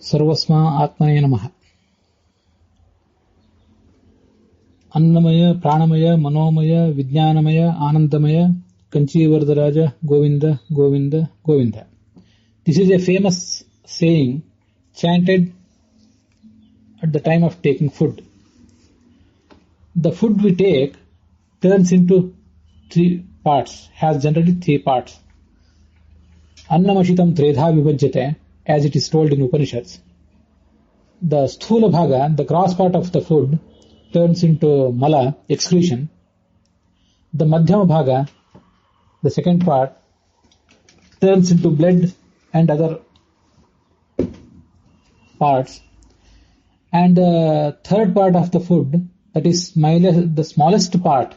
सर्वस्मा आत्मने नमः। अन्नमय प्राणमय मनोमय विज्ञानमय आनंदमय कंचीवरदराज Govind Govind Govind. This is a famous saying chanted at the time of taking food. The food we take turns into three parts, has generally three parts. Annamashitam tredha vibhajyate, as it is told in Upanishads. The sthula bhaga, the gross part of the food, turns into mala, excretion. The madhyama bhaga, the second part, turns into blood and other parts. And the third part of the food, that is the smallest part,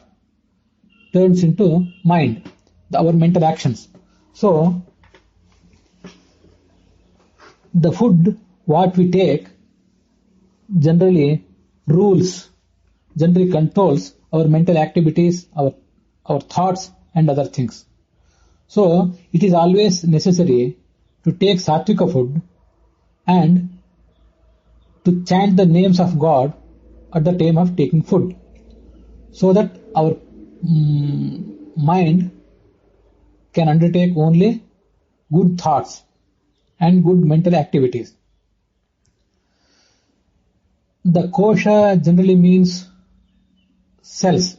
turns into mind, our mental actions. So, the food, what we take, generally controls our mental activities, our thoughts and other things. So, it is always necessary to take sattvika food and to chant the names of God at the time of taking food, so that our mind can undertake only good thoughts and good mental activities. The kosha generally means cells,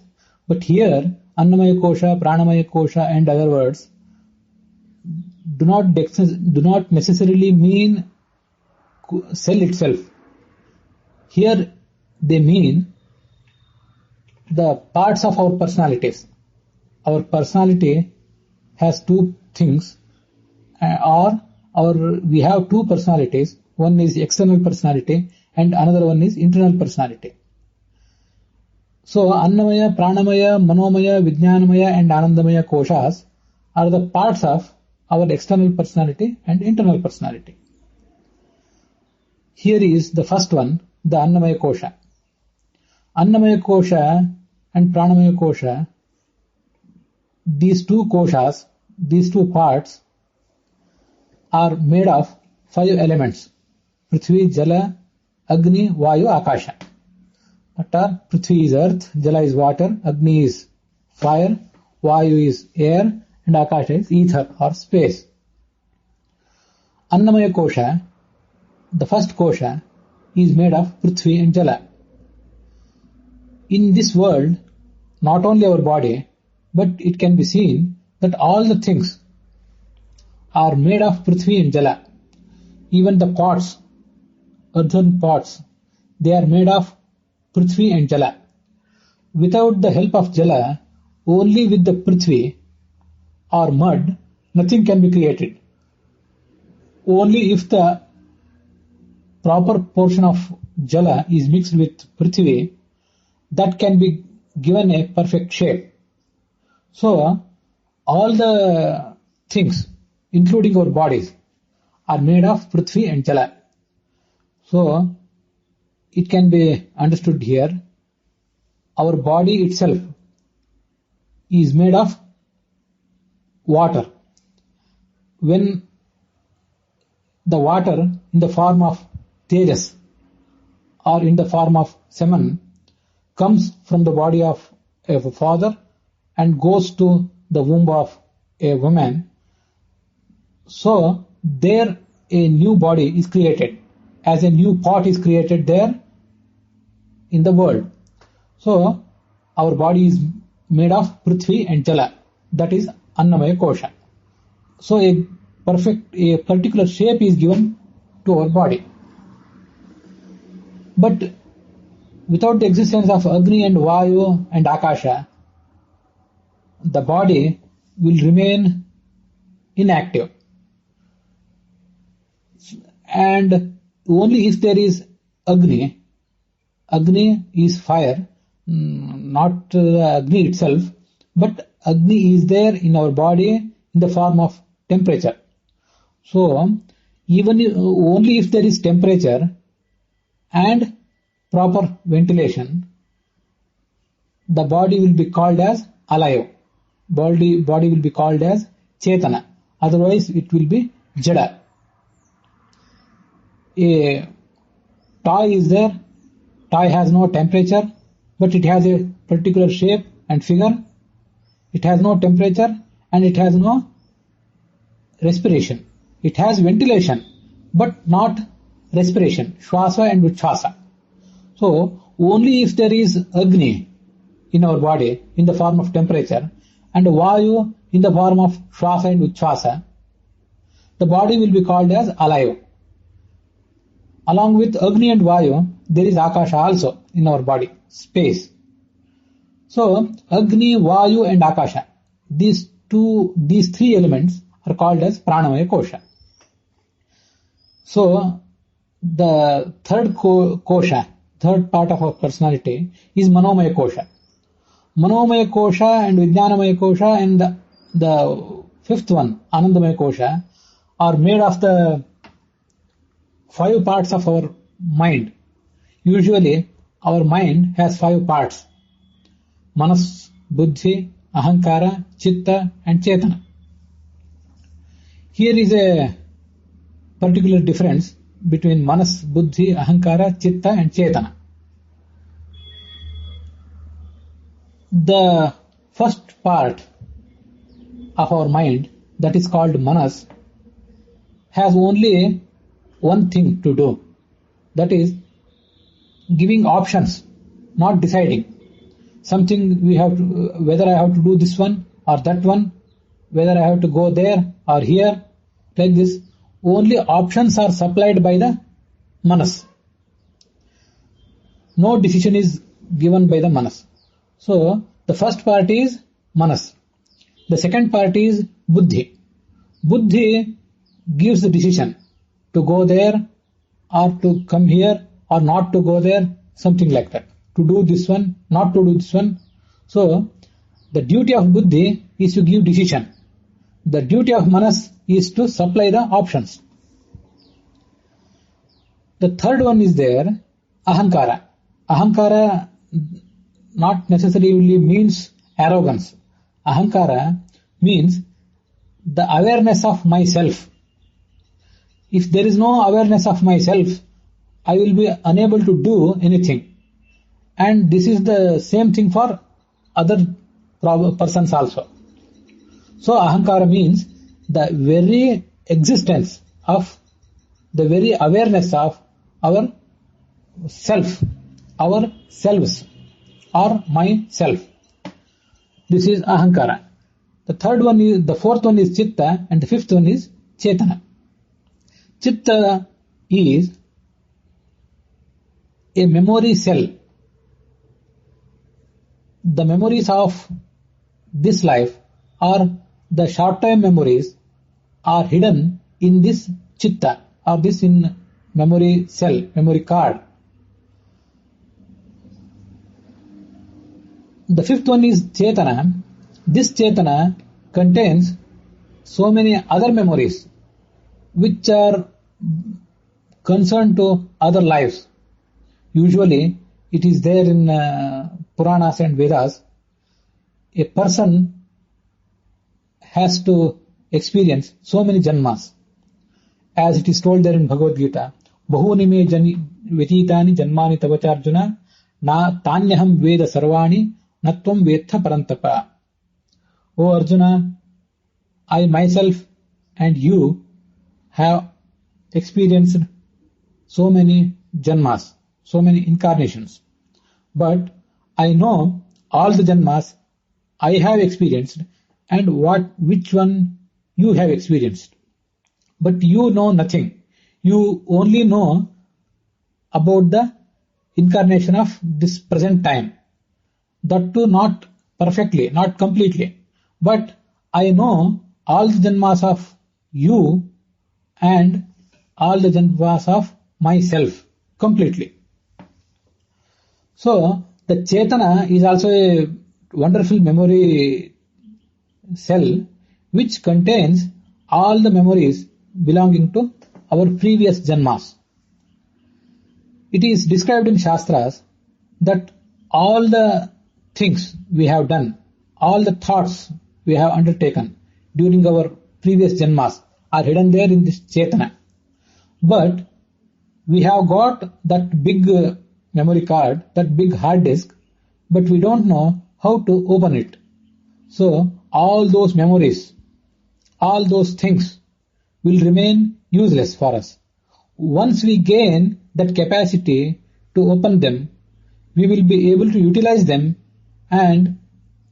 but here annamaya kosha, pranamaya kosha and other words do not necessarily mean cell itself. Here they mean the parts of our personalities. Our personality has two things, we have two personalities. One is external personality and another one is internal personality. So Annamaya, Pranamaya, Manomaya, Vijnanamaya and Anandamaya koshas are the parts of our external personality and internal personality. Here is the first one, the Annamaya kosha. Annamaya kosha and Pranamaya kosha, these two koshas, these two parts, are made of 5 elements: Prithvi, Jala, Agni, Vayu, Akasha. Prithvi is earth, Jala is water, Agni is fire, Vayu is air, and Akasha is ether or space. Annamaya kosha, the first kosha, is made of Prithvi and Jala. In this world, not only our body, but it can be seen that all the things are made of Prithvi and Jala. Even the pots, earthen pots, they are made of Prithvi and Jala. Without the help of Jala, only with the Prithvi or mud, nothing can be created. Only if the proper portion of Jala is mixed with Prithvi, that can be given a perfect shape. So, all the things, including our bodies, are made of Prithvi and Jala. So, it can be understood here, our body itself is made of water. When the water in the form of Tejas or in the form of semen comes from the body of a father and goes to the womb of a woman, so there a new body is created, as a new pot is created there in the world. So our body is made of Prithvi and Jala, that is Annamaya kosha. So a particular shape is given to our body. But without the existence of Agni and Vayu and Akasha, the body will remain inactive. And only if there is Agni is fire, not Agni itself, but Agni is there in our body in the form of temperature. So, only if there is temperature and proper ventilation, the body will be called as alive. Body will be called as Chetana. Otherwise, it will be Jada. a toy is there. Toy has no temperature, but it has a particular shape and figure. It has no temperature and it has no respiration. It has ventilation, but not respiration, Shwasa and Uchvasa. So, only if there is Agni in our body in the form of temperature and Vayu in the form of Shwasa and Uchvasa, the body will be called as alive. Along with Agni and Vayu, there is Akasha also in our body, space. So, Agni, Vayu and Akasha, these three elements are called as Pranamaya Kosha. So, the third kosha, third part of our personality is Manomaya Kosha. Manomaya Kosha and Vijnanamaya Kosha and the fifth one, Anandamaya Kosha, are made of the 5 parts of our mind. Usually, our mind has 5 parts. Manas, Buddhi, Ahankara, Chitta and Chetana. Here is a particular difference between Manas, Buddhi, Ahankara, Chitta and Chetana. The first part of our mind, that is called Manas, has only one thing to do. That is giving options, not deciding. Something we have to, whether I have to do this one or that one, whether I have to go there or here, like this. Only options are supplied by the Manas. No decision is given by the Manas. So, the first part is Manas. The second part is Buddhi. Buddhi gives the decision to go there or to come here or not to go there, something like that. To do this one, not to do this one. So, the duty of Buddhi is to give decision. The duty of Manas is to supply the options. The third one is there, Ahankara. Ahankara not necessarily means arrogance. Ahankara means the awareness of myself. If there is no awareness of myself, I will be unable to do anything. And this is the same thing for other persons also. So Ahankara means the very existence of, the very awareness of our self, our selves, or myself. This is Ahankara. The fourth one is Chitta, and the fifth one is Chetana. Chitta is a memory cell. The memories of this life or the short-time memories are hidden in this Chitta or this in memory cell, memory card. The fifth one is Chetana. This Chetana contains so many other memories which are concerned to other lives. Usually it is there in Puranas and Vedas. A person has to experience so many janmas. As it is told there in Bhagavad Gita, Bahuni me vyatitani janmani tavacharjuna na tanyaham veda sarvani natvam vetha parantapa. O Arjuna, I myself and you have experienced so many janmas, so many incarnations. But I know all the janmas I have experienced and which one you have experienced. But you know nothing. You only know about the incarnation of this present time. That too not perfectly, not completely. But I know all the janmas of you and all the janmas of myself completely. So, the Chetana is also a wonderful memory cell which contains all the memories belonging to our previous janmas. It is described in Shastras that all the things we have done, all the thoughts we have undertaken during our previous janmas are hidden there in this Chetana. But we have got that big memory card, that big hard disk, but we don't know how to open it. So all those memories, all those things will remain useless for us. Once we gain that capacity to open them, we will be able to utilize them and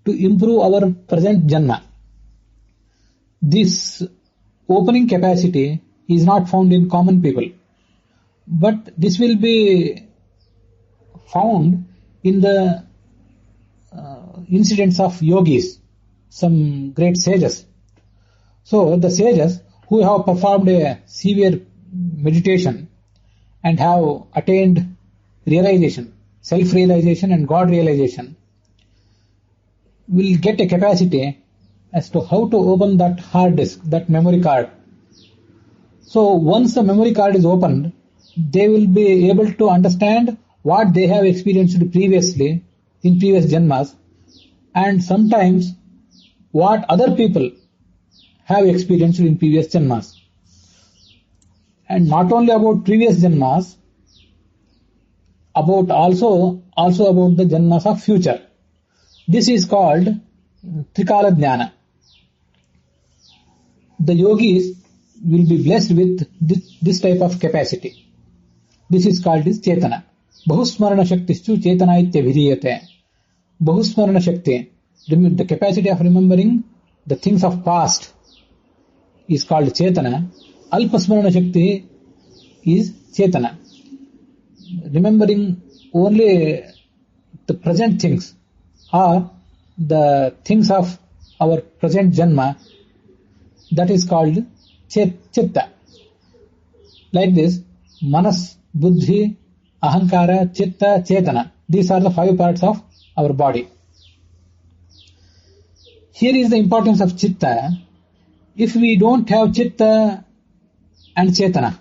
to improve our present janma. This opening capacity is not found in common people, but this will be found in the incidents of yogis, some great sages. So the sages who have performed a severe meditation and have attained realization, self-realization and God realization, will get a capacity as to how to open that hard disk, that memory card. So once the memory card is opened, they will be able to understand what they have experienced previously in previous janmas, and sometimes what other people have experienced in previous janmas. And not only about previous janmas, about also about the janmas of future. This is called Trikala Jnana. The yogis will be blessed with this type of capacity. This is called as Chetana. Bahusmarana Shaktistu Chetana Itya Vidhiyate. Bahusmarana Shakti, the capacity of remembering the things of past, is called Chetana. Alpasmarana Shakti is Chetana. Remembering only the present things or the things of our present janma, that is called Chitta. Like this, Manas, Buddhi, Ahankara, Chitta, Chetana. These are the 5 parts of our body. Here is the importance of Chitta. If we don't have Chitta and Chetana,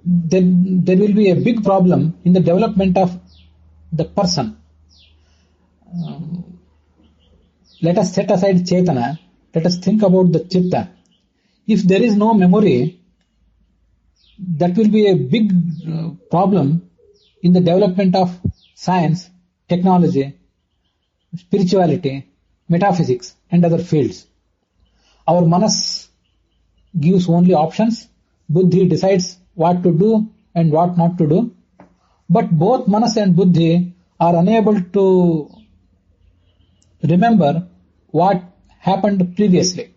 then there will be a big problem in the development of the person. Let us set aside Chetana. Let us think about the Chitta. If there is no memory, that will be a big problem in the development of science, technology, spirituality, metaphysics and other fields. Our Manas gives only options. Buddhi decides what to do and what not to do. But both Manas and Buddhi are unable to remember what happened previously,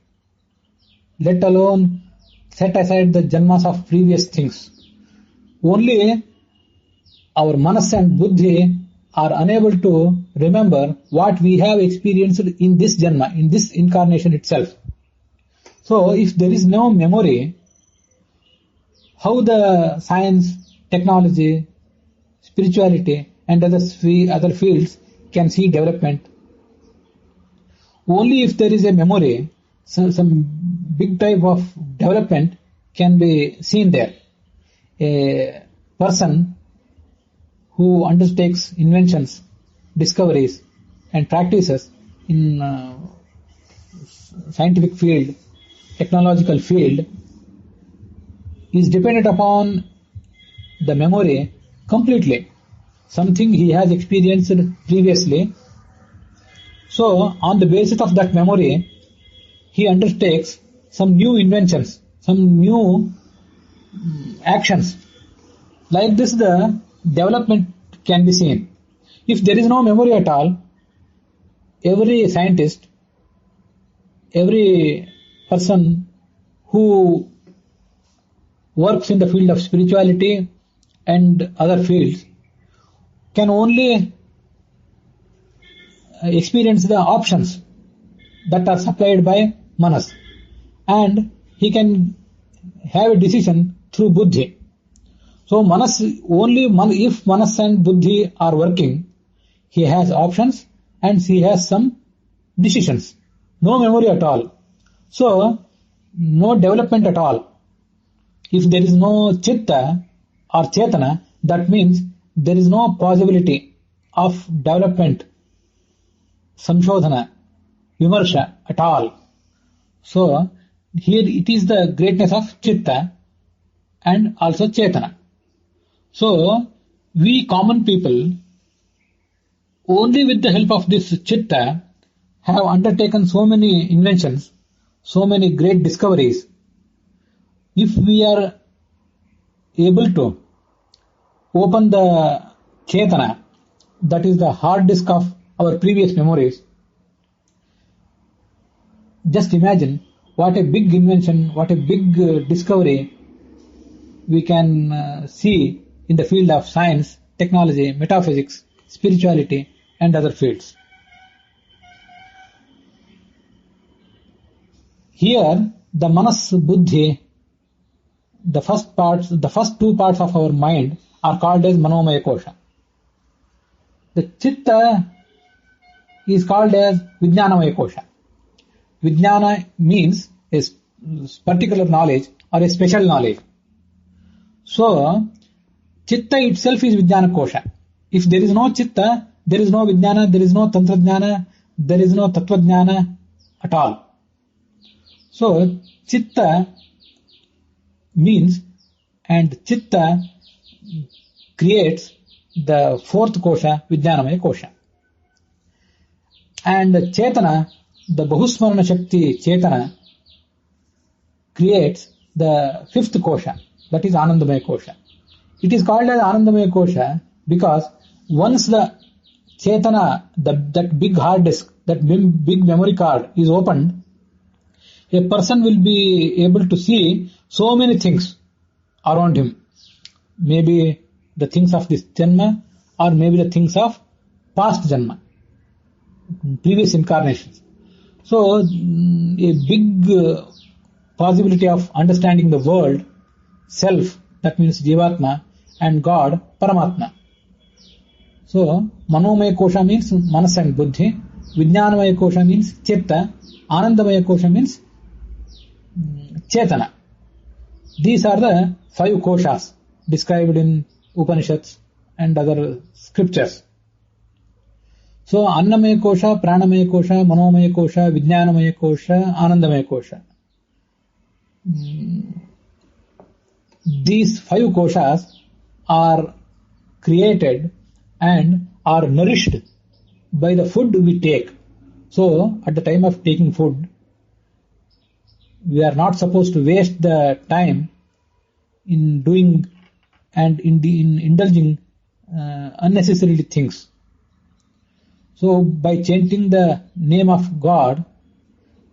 let alone set aside the janmas of previous things. Only our Manas and Buddhi are unable to remember what we have experienced in this janma, in this incarnation itself. So if there is no memory, how the science, technology, spirituality and other fields can see development? Only if there is a memory, some big type of development can be seen there. A person who undertakes inventions, discoveries and practices in scientific field, technological field, is dependent upon the memory completely. Something he has experienced previously. So on the basis of that memory, he undertakes some new inventions, some new actions. Like this, the development can be seen. If there is no memory at all, every scientist, every person who works in the field of spirituality and other fields can only experience the options that are supplied by Manas, and he can have a decision through Buddhi. So Manas, only if Manas and Buddhi are working, he has options and he has some decisions. No memory at all. So no development at all. If there is no Chitta or Chetana, that means there is no possibility of development, Samshodhana, Vimarsha at all. So here it is the greatness of Chitta and also Chetana. So, we common people, only with the help of this chitta, have undertaken so many inventions, so many great discoveries. If we are able to open the Chetana, that is the hard disk of our previous memories, just imagine what a big invention, what a big discovery we can see in the field of science, technology, metaphysics, spirituality, and other fields. Here, the Manas Buddhi, the first two parts of our mind are called as Manomaya Kosha. The Chitta is called as Vijnanamaya Kosha. Vijnana means a particular knowledge or a special knowledge. So, Chitta itself is Vijnana Kosha. If there is no Chitta, there is no Vijnana, there is no Tantradhyana, there is no Tattvajnana at all. So, Chitta means, and Chitta creates the fourth kosha, Vijnanamaya Kosha. And Chetana, the Bahusmarana Shakti Chetana, creates the fifth kosha, that is Anandamaya Kosha. It is called as Anandamaya Kosha because once the Chetana, that big hard disk, that big memory card is opened, a person will be able to see so many things around him. Maybe the things of this Janma, or maybe the things of past Janma, previous incarnations. So, a big possibility of understanding the world, self, that means Jivatma, and God, Paramatma. So, Manomaya Kosha means Manas and Buddhi, Vijnanamaya Kosha means Chitta, Anandamaya Kosha means Chetana. These are the 5 koshas described in Upanishads and other scriptures. So, Annamaya Kosha, Pranamaya Kosha, Manomaya Kosha, Vijnanamaya Kosha, Anandamaya Kosha. These 5 koshas are created and are nourished by the food we take. So, at the time of taking food, we are not supposed to waste the time in doing and in indulging unnecessarily things. So, by chanting the name of God,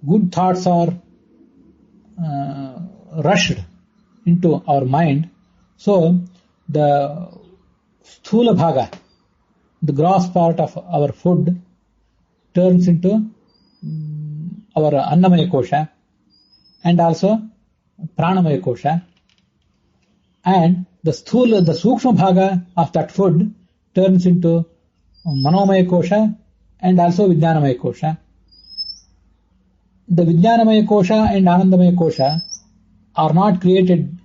good thoughts are rushed into our mind. So, the sthula bhaga, the gross part of our food, turns into our Annamaya Kosha and also Pranamaya Kosha, and the Sukshma Bhaga of that food turns into Manomaya Kosha and also Vijnanamaya Kosha. The Vijnanamaya Kosha and Anandamaya Kosha are not created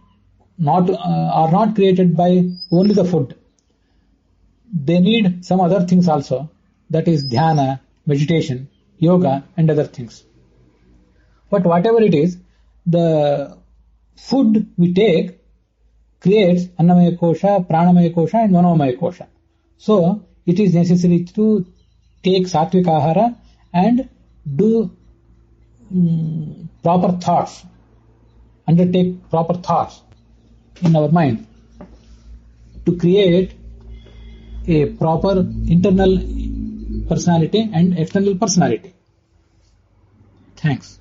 by only the food. They need some other things also, that is dhyana, meditation, yoga, and other things. But whatever it is, the food we take creates Annamaya Kosha, Pranamaya Kosha, and Manomaya Kosha. So, it is necessary to take Satvika Ahara and do proper thoughts, undertake proper thoughts in our mind to create a proper internal personality and external personality. Thanks.